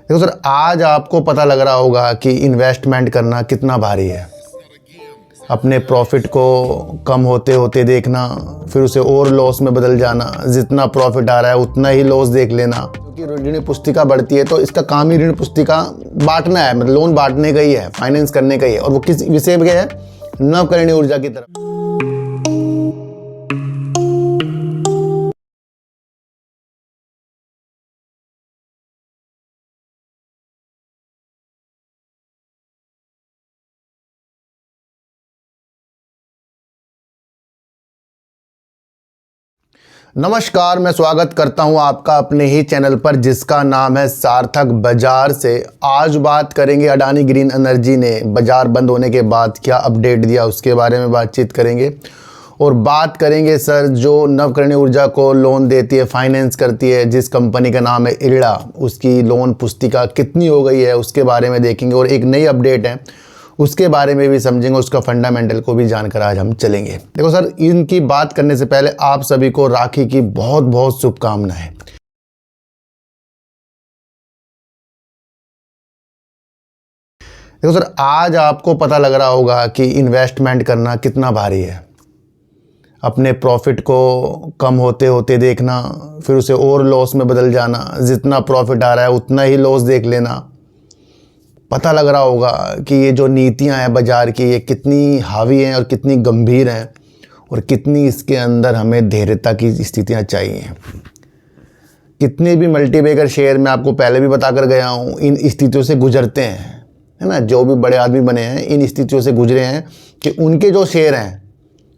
देखो सर, आज आपको पता लग रहा होगा कि इन्वेस्टमेंट करना कितना भारी है। अपने प्रॉफिट को कम होते होते देखना, फिर उसे और लॉस में बदल जाना, जितना प्रॉफिट आ रहा है उतना ही लॉस देख लेना। क्योंकि ऋण पुस्तिका बढ़ती है तो इसका काम ही ऋण पुस्तिका बांटना है, मतलब लोन बांटने का ही है, फाइनेंस करने का ही है। और वो किस विषय में है? नवकरणीय ऊर्जा की तरफ। नमस्कार, मैं स्वागत करता हूं आपका अपने ही चैनल पर जिसका नाम है सार्थक बाजार से। आज बात करेंगे अडानी ग्रीन एनर्जी ने बाजार बंद होने के बाद क्या अपडेट दिया, उसके बारे में बातचीत करेंगे। और बात करेंगे सर, जो नवकरणीय ऊर्जा को लोन देती है, फाइनेंस करती है, जिस कंपनी का नाम है इरडा, उसकी लोन पुस्तिका कितनी हो गई है उसके बारे में देखेंगे। और एक नई अपडेट है उसके बारे में भी समझेंगे, उसका फंडामेंटल को भी जानकर आज हम चलेंगे। देखो सर, इनकी बात करने से पहले आप सभी को राखी की बहुत बहुत शुभकामनाएं। देखो सर, आज आपको पता लग रहा होगा कि इन्वेस्टमेंट करना कितना भारी है। अपने प्रॉफिट को कम होते होते देखना, फिर उसे और लॉस में बदल जाना, जितना प्रॉफिट आ रहा है उतना ही लॉस देख लेना। पता लग रहा होगा कि ये जो नीतियां हैं बाज़ार की, ये कितनी हावी हैं और कितनी गंभीर हैं, और कितनी इसके अंदर हमें धैर्यता की स्थितियां चाहिए। कितने भी मल्टीबैगर शेयर मैं आपको पहले भी बता कर गया हूँ, इन स्थितियों से गुजरते हैं, है ना। जो भी बड़े आदमी बने हैं इन स्थितियों से गुजरे हैं कि उनके जो शेयर हैं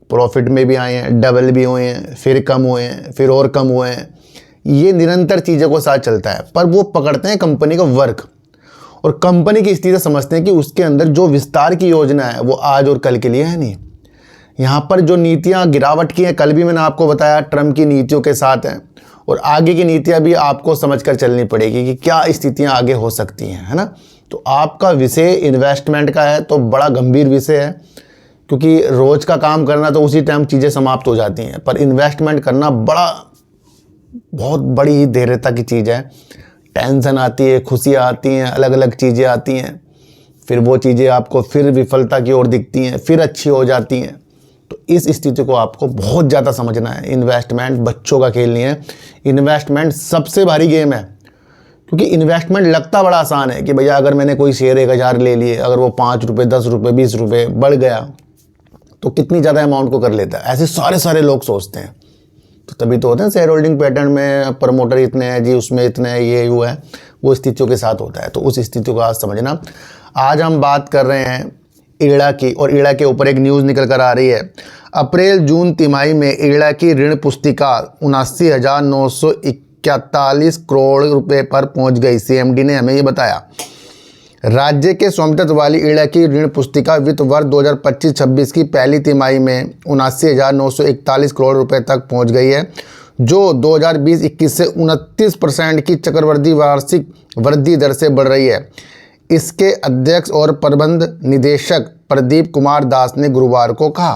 प्रॉफिट में भी आए हैं, डबल भी हुए हैं, फिर कम हुए हैं, फिर और कम हुए हैं। ये निरंतर चीज़ों को साथ चलता है, पर वो पकड़ते हैं कंपनी का वर्क और कंपनी की स्थिति समझते हैं कि उसके अंदर जो विस्तार की योजना है वो आज और कल के लिए है नहीं। यहाँ पर जो नीतियाँ गिरावट की हैं, कल भी मैंने आपको बताया, ट्रम्प की नीतियों के साथ हैं, और आगे की नीतियाँ भी आपको समझकर चलनी पड़ेगी कि क्या स्थितियाँ आगे हो सकती हैं, है ना। तो आपका विषय इन्वेस्टमेंट का है तो बड़ा गंभीर विषय है, क्योंकि रोज़ का काम करना तो उसी टाइम चीज़ें समाप्त हो जाती हैं, पर इन्वेस्टमेंट करना बहुत बड़ी ही धैर्यता की चीज़ है। टेंशन आती है, खुशियाँ आती हैं, अलग अलग चीज़ें आती हैं, फिर वो चीज़ें आपको फिर विफलता की ओर दिखती हैं, फिर अच्छी हो जाती हैं। तो इस स्थिति को आपको बहुत ज़्यादा समझना है। इन्वेस्टमेंट बच्चों का खेल नहीं है, इन्वेस्टमेंट सबसे भारी गेम है। क्योंकि इन्वेस्टमेंट लगता बड़ा आसान है कि भैया अगर मैंने कोई शेयर 1000 ले लिए, अगर वो 5 रुपये, 10 रुपये, 20 रुपये बढ़ गया तो कितनी ज़्यादा अमाउंट को कर लेता है, ऐसे सारे लोग सोचते हैं। तो तभी तो होते हैं शेयर होल्डिंग पैटर्न में, प्रमोटर इतने हैं जी, उसमें इतने हैं, ये वो है, वो स्थितियों के साथ होता है। तो उस स्थिति को आज समझना। आज हम बात कर रहे हैं इरडा की, और इरडा के ऊपर एक न्यूज़ निकल कर आ रही है। अप्रैल जून तिमाही में इरडा की ऋण पुस्तिका 79,941 करोड़ रुपए पर पहुंच गई। सीएमडी ने हमें ये बताया। राज्य के स्वामित्व वाली इरडा की ऋण पुस्तिका वित्त वर्ष 2025-26 की पहली तिमाही में 79,941 करोड़ रुपए तक पहुंच गई है, जो 2020-21 से 29% की चक्रवृद्धि वार्षिक वृद्धि दर से बढ़ रही है। इसके अध्यक्ष और प्रबंध निदेशक प्रदीप कुमार दास ने गुरुवार को कहा।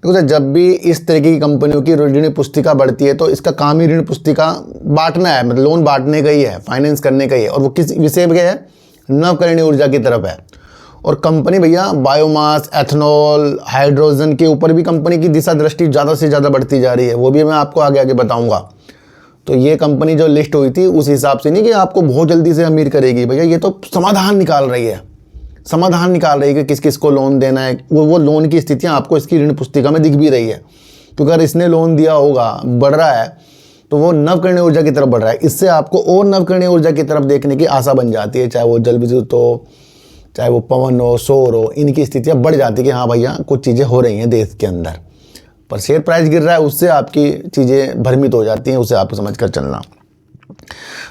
देखो, जब भी इस तरीके की कंपनियों की ऋण पुस्तिका बढ़ती है तो इसका काम ही ऋण पुस्तिका बांटना है, मतलब लोन बांटने का ही है, फाइनेंस करने का ही है। और वो किस विषय में है? नवकरणीय ऊर्जा की तरफ है। और कंपनी भैया बायोमास, एथनॉल, हाइड्रोजन के ऊपर भी कंपनी की दिशा दृष्टि ज़्यादा से ज़्यादा बढ़ती जा रही है, वो भी मैं आपको आगे आगे बताऊंगा। तो ये कंपनी जो लिस्ट हुई थी उस हिसाब से नहीं कि आपको बहुत जल्दी से अमीर करेगी, भैया ये तो समाधान निकाल रही है, समाधान निकाल रही है कि किस किस को लोन देना है। वो लोन की स्थितियाँ आपको इसकी ऋण पुस्तिका में दिख भी रही है। तो अगर इसने लोन दिया होगा, बढ़ रहा है, तो वो नवकरणीय ऊर्जा की तरफ बढ़ रहा है। इससे आपको और नवकरणीय ऊर्जा की तरफ देखने की आशा बन जाती है, चाहे वो जल विद्युत हो, चाहे वो पवन हो, सौर हो, इनकी स्थितियाँ बढ़ जाती है कि हाँ भैया कुछ चीज़ें हो रही हैं देश के अंदर। पर शेयर प्राइस गिर रहा है, उससे आपकी चीज़ें भ्रमित हो जाती हैं, उसे आपको समझ कर चलना।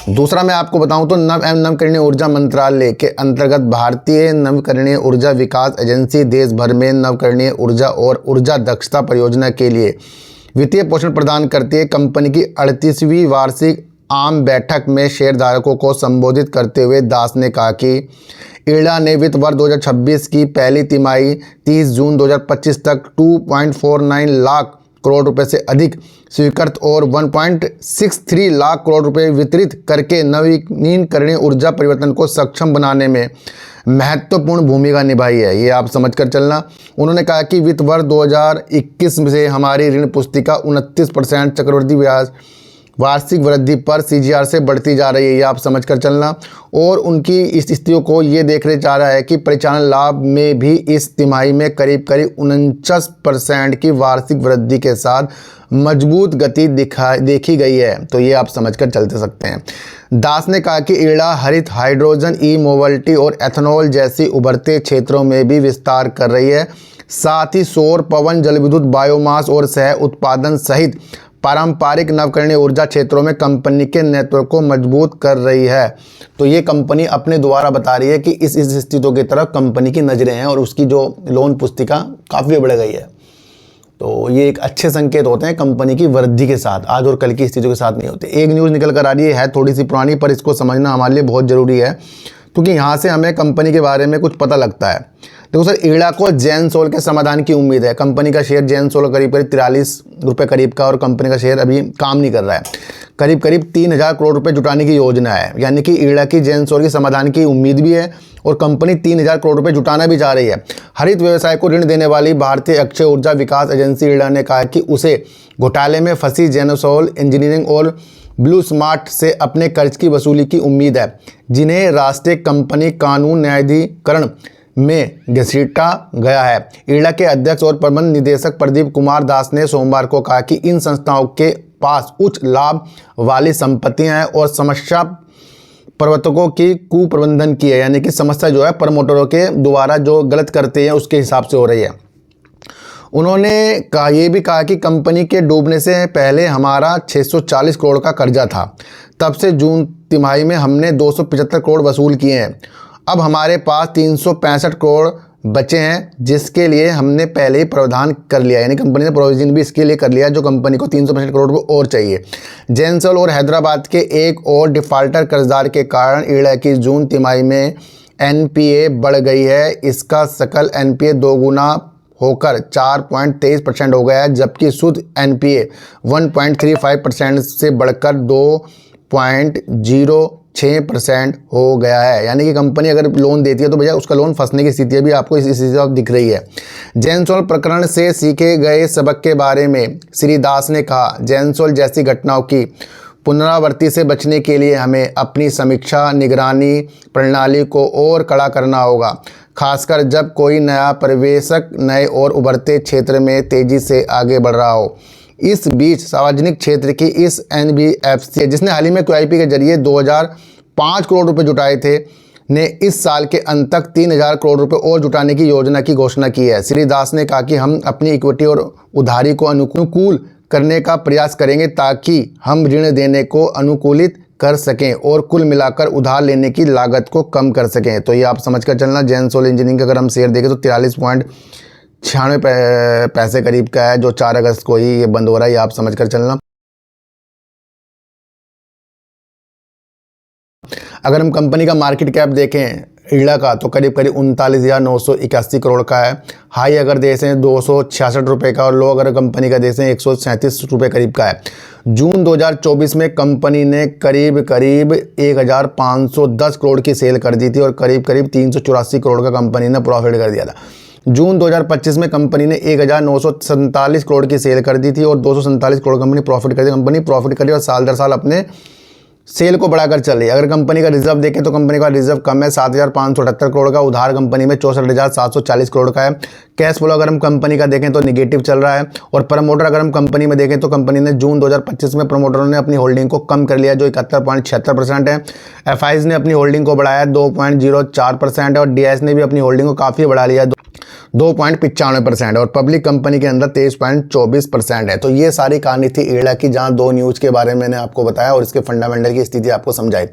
दूसरा मैं आपको बताऊं तो नव एवं नवकरणीय ऊर्जा मंत्रालय के अंतर्गत भारतीय नवकरणीय ऊर्जा विकास एजेंसी देश भर में नवकरणीय ऊर्जा और ऊर्जा दक्षता परियोजना के लिए वित्तीय पोषण प्रदान करती है। कंपनी की 38वीं वार्षिक आम बैठक में शेयरधारकों को संबोधित करते हुए दास ने कहा कि इरडा ने वित्त वर्ष 2026 की पहली तिमाही 30 जून 2025 तक 2.49 लाख करोड़ रुपए से अधिक स्वीकृत और 1.63 लाख करोड़ रुपए वितरित करके नवीकरणीय ऊर्जा परिवर्तन को सक्षम बनाने में महत्वपूर्ण भूमिका निभाई है। ये आप समझकर चलना। उन्होंने कहा कि वित्त वर्ष 2021 से हमारी ऋण पुस्तिका 29% चक्रवृद्धि ब्याज वार्षिक वृद्धि पर CGR से बढ़ती जा रही है। ये आप समझकर चलना। और उनकी इस स्थितियों को ये देखने जा रहा है कि परिचालन लाभ में भी इस तिमाही में करीब 49% की वार्षिक वृद्धि के साथ मजबूत गति देखी गई है। तो ये आप समझकर चलते सकते हैं। दास ने कहा कि इरडा हरित हाइड्रोजन, ई मोबिलिटी और एथेनॉल जैसी उभरते क्षेत्रों में भी विस्तार कर रही है। साथ ही सौर, पवन, जलविद्युत, बायोमास और सह उत्पादन सहित पारंपरिक नवीकरणीय ऊर्जा क्षेत्रों में कंपनी के नेटवर्क को मजबूत कर रही है। तो ये कंपनी अपने द्वारा बता रही है कि इस स्थितियों की तरफ कंपनी की नज़रें हैं और उसकी जो लोन पुस्तिका काफ़ी बढ़ गई है। तो ये एक अच्छे संकेत होते हैं कंपनी की वृद्धि के साथ, आज और कल की स्थितियों के साथ नहीं होते। एक न्यूज़ निकल कर आ रही है थोड़ी सी पुरानी, पर इसको समझना हमारे लिए बहुत ज़रूरी है क्योंकि यहाँ से हमें कंपनी के बारे में कुछ पता लगता है। देखो सर, इरडा को जेनसोल के समाधान की उम्मीद है। कंपनी का शेयर जेनसोल करीब 43 रुपये करीब का, और कंपनी का शेयर अभी काम नहीं कर रहा है। करीब 3000 करोड़ रुपए जुटाने की योजना है, यानी कि इरडा की जेनसोल के समाधान की उम्मीद भी है और कंपनी 3000 करोड़ रुपए जुटाना भी चाह रही है। हरित व्यवसाय को ऋण देने वाली भारतीय अक्षय ऊर्जा विकास एजेंसी इरडा ने कहा कि उसे घोटाले में फंसी जेनसोल इंजीनियरिंग और ब्लू स्मार्ट से अपने कर्ज की वसूली की उम्मीद है, जिन्हें राष्ट्रीय कंपनी कानून न्यायाधिकरण में घसीटा गया है। इरडा के अध्यक्ष और प्रबंध निदेशक प्रदीप कुमार दास ने सोमवार को कहा कि इन संस्थाओं के पास उच्च लाभ वाली संपत्तियां हैं और समस्या प्रवर्तकों की कुप्रबंधन की है, यानी कि समस्या जो है प्रमोटरों के द्वारा जो गलत करते हैं उसके हिसाब से हो रही है। उन्होंने ये भी कहा कि कंपनी के डूबने से पहले हमारा 640 करोड़ का कर्जा था। तब से जून तिमाही में हमने 275 करोड़ वसूल किए हैं। अब हमारे पास 365 करोड़ बचे हैं, जिसके लिए हमने पहले ही प्रावधान कर लिया, यानी कंपनी ने प्रोविजन भी इसके लिए कर लिया जो कंपनी को 365 करोड़ रुपये और चाहिए। जेनसोल और हैदराबाद के एक और डिफाल्टर कर्जदार के कारण इरडा की जून तिमाही में NPA बढ़ गई है। इसका सकल NPA दोगुना होकर 4.23% हो गया है, जबकि शुद्ध NPA 1.35% से बढ़कर 2.06% हो गया है। यानी कि कंपनी अगर लोन देती है तो भैया उसका लोन फंसने की स्थिति भी आपको इस स्थिति दिख रही है। जेनसोल प्रकरण से सीखे गए सबक के बारे में श्री दास ने कहा, जेनसोल जैसी घटनाओं की पुनरावृत्ति से बचने के लिए हमें अपनी समीक्षा निगरानी प्रणाली को और कड़ा करना होगा, खासकर जब कोई नया प्रवेशक नए और उभरते क्षेत्र में तेजी से आगे बढ़ रहा हो। इस बीच सार्वजनिक क्षेत्र की इस NBFC जिसने हाल ही में QIP के जरिए 2005 करोड़ रुपए जुटाए थे, ने इस साल के अंत तक 3000 करोड़ रुपए और जुटाने की योजना की घोषणा की है। श्री दास ने कहा कि हम अपनी इक्विटी और उधारी को अनुकूल करने का प्रयास करेंगे ताकि हम ऋण देने को अनुकूलित कर सकें और कुल मिलाकर उधार लेने की लागत को कम कर सकें। तो ये आप समझकर चलना। जेनसोल इंजीनियरिंग का अगर हम शेयर देखें तो 43.96 पैसे करीब का है, जो 4 अगस्त को ही ये बंद हो रहा है। ये आप समझकर चलना। अगर हम कंपनी का मार्केट कैप देखें इरडा का तो करीब 39,981 करोड़ का है। हाई अगर देखें 266 रुपये का, और लो अगर कंपनी का देखें 137 रुपये करीब का है। जून 2024 में कंपनी ने करीब 1,510 करोड़ की सेल कर दी थी और करीब 384 करोड़ का कंपनी ने प्रॉफिट कर दिया था। जून 2025 में कंपनी ने 1,947 करोड़ की सेल कर दी थी और 247 करोड़ कंपनी प्रॉफिट कर दी। कंपनी प्रॉफिट करी और साल दर साल अपने सेल को बढ़ाकर चल रही है। अगर कंपनी का रिजर्व देखें तो कंपनी का रिजर्व कम है 7,578 करोड़ का, उधार कंपनी में 64,740 करोड़ का है। कैश फ्लो अगर हम कंपनी का देखें तो निगेटिव चल रहा है। और प्रमोटर अगर हम कंपनी में देखें तो कंपनी ने जून 2025 में प्रमोटरों ने अपनी होल्डिंग को कम कर लिया जो 71.76% है। FIs ने अपनी होल्डिंग को बढ़ाया 2.04% है और DIS ने भी अपनी होल्डिंग को काफ़ी बढ़ा लिया 2.95% और पब्लिक कंपनी के अंदर 23.24% है। तो ये सारी कहानी थी इरडा की, जहां 2 न्यूज़ के बारे में मैंने आपको बताया और इसके फंडामेंटल की स्थिति आपको समझाई।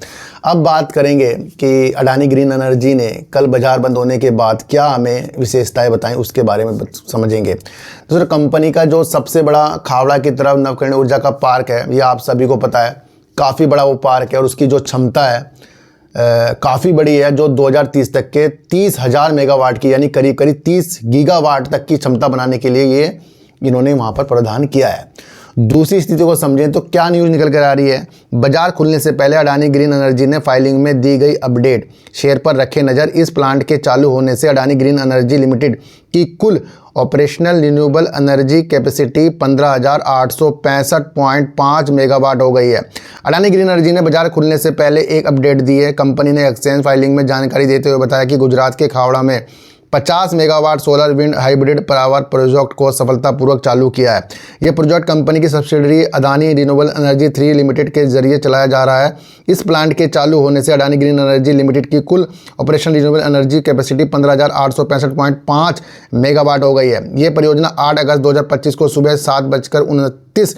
अब बात करेंगे कि अडानी ग्रीन एनर्जी ने कल बाजार बंद होने के बाद क्या हमें विशेषताएं बताएं, उसके बारे में समझेंगे। तो सर, कंपनी का जो सबसे बड़ा खावड़ा की तरफ नवकरणीय ऊर्जा का पार्क है, ये आप सभी को पता है, काफ़ी बड़ा वो पार्क है और उसकी जो क्षमता है काफ़ी बड़ी है, जो 2030 तक के 30,000 मेगावाट की, यानी करीब 30 गीगावाट तक की क्षमता बनाने के लिए ये इन्होंने वहाँ पर प्रावधान किया है। दूसरी स्थिति को समझें तो क्या न्यूज़ निकल कर आ रही है। बाजार खुलने से पहले अडानी ग्रीन एनर्जी ने फाइलिंग में दी गई अपडेट। शेयर पर रखे नज़र। इस प्लांट के चालू होने से अडानी ग्रीन एनर्जी लिमिटेड की कुल operational renewable energy capacity 15,865.5 megawatt हो गई है। अडानी ग्रीन एनर्जी ने बाजार खुलने से पहले एक अपडेट दी है। कंपनी ने एक्सचेंज फाइलिंग में जानकारी देते हुए बताया कि गुजरात के खावड़ा में 50 megawatt solar wind hybrid power project को सफलतापूर्वक चालू किया है। यह प्रोजेक्ट कंपनी की subsidiary Adani renewable energy 3 limited के जरिए चलाया जा रहा है। इस प्लांट के चालू होने से अडानी ग्रीन एनर्जी लिमिटेड की कुल operational renewable energy capacity 15,865.5 megawatt हो गई है। यह परियोजना 8 अगस्त 2025 को सुबह 7:29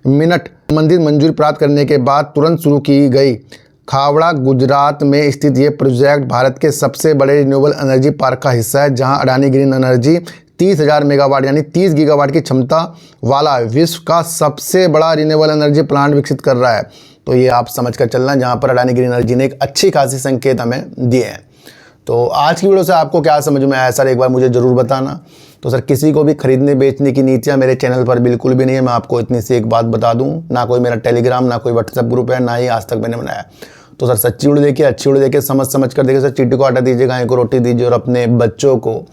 संबंधित मंजूरी प्राप्त करने के बाद तुरंत शुरू की गई। खावड़ा गुजरात में स्थित ये प्रोजेक्ट भारत के सबसे बड़े रिन्यूएबल एनर्जी पार्क का हिस्सा है, जहां अडानी ग्रीन एनर्जी 30,000 मेगावाट यानी 30 गीगावाट की क्षमता वाला विश्व का सबसे बड़ा रिन्यूएबल एनर्जी प्लांट विकसित कर रहा है। तो ये आप समझ कर चलना, जहाँ पर अडानी ग्रीन एनर्जी ने एक अच्छी खासी संकेत हमें दिए हैं। तो आज की वीडियो से आपको क्या समझ में आया सर, एक बार मुझे ज़रूर बताना। तो सर किसी को भी खरीदने बेचने की नीतियाँ मेरे चैनल पर बिल्कुल भी नहीं है। मैं आपको इतनी सी एक बात बता दूँ, ना कोई मेरा टेलीग्राम ना कोई व्हाट्सएप ग्रुप है, ना ही आज तक मैंने बनाया। तो सर सच्ची वीडियो देखिए, अच्छी वीडियो देखिए, समझ कर देखिए। सर चींटी को आटा दीजिए, गाय को रोटी दीजिए और अपने बच्चों को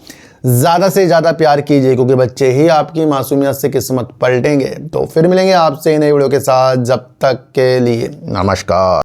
ज़्यादा से ज़्यादा प्यार कीजिए, क्योंकि बच्चे ही आपकी मासूमियत से किस्मत पलटेंगे। तो फिर मिलेंगे आपसे नई वीडियो के साथ, जब तक के लिए नमस्कार।